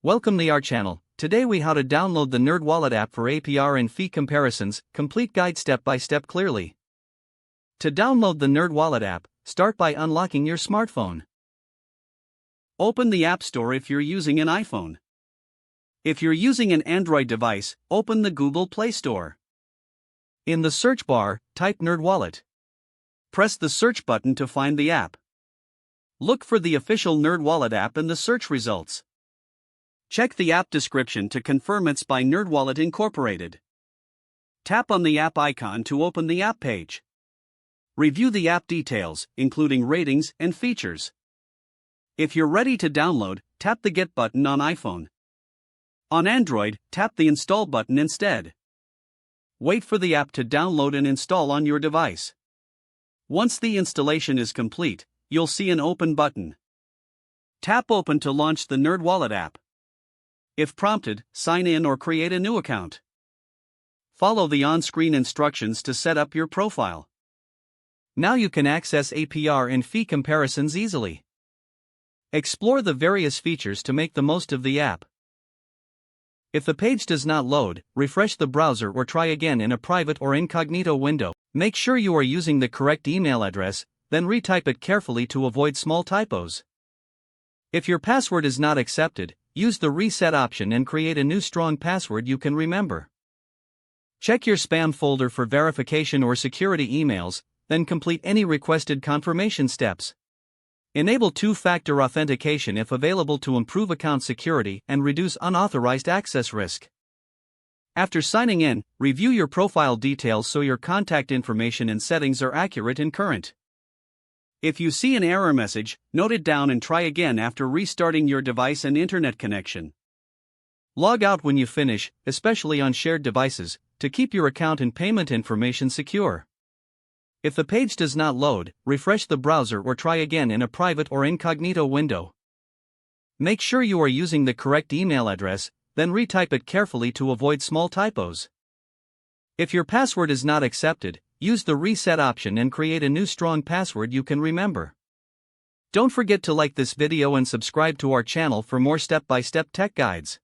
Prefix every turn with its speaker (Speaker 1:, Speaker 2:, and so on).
Speaker 1: Welcome to our channel. Today we how to download the NerdWallet app for APR and fee comparisons, complete guide step by step clearly. To download the NerdWallet app, start by unlocking your smartphone. Open the App Store if you're using an iPhone. If you're using an Android device, open the Google Play Store. In the search bar, type NerdWallet. Press the search button to find the app. Look for the official NerdWallet app in the search results. Check the app description to confirm it's by NerdWallet Incorporated. Tap on the app icon to open the app page. Review the app details, including ratings and features. If you're ready to download, tap the Get button on iPhone. On Android, tap the Install button instead. Wait for the app to download and install on your device. Once the installation is complete, you'll see an Open button. Tap Open to launch the NerdWallet app. If prompted, sign in or create a new account. Follow the on-screen instructions to set up your profile. Now you can access APR and fee comparisons easily. Explore the various features to make the most of the app. If the page does not load, refresh the browser or try again in a private or incognito window. Make sure you are using the correct email address, then retype it carefully to avoid small typos. If your password is not accepted, use the reset option and create a new strong password you can remember. Check your spam folder for verification or security emails, then complete any requested confirmation steps. Enable two-factor authentication if available to improve account security and reduce unauthorized access risk. After signing in, review your profile details so your contact information and settings are accurate and current. If you see an error message, note it down and try again after restarting your device and internet connection. Log out when you finish, especially on shared devices, to keep your account and payment information secure. If the page does not load, refresh the browser or try again in a private or incognito window. Make sure you are using the correct email address, then retype it carefully to avoid small typos. If your password is not accepted, use the reset option and create a new strong password you can remember. Don't forget to like this video and subscribe to our channel for more step-by-step tech guides.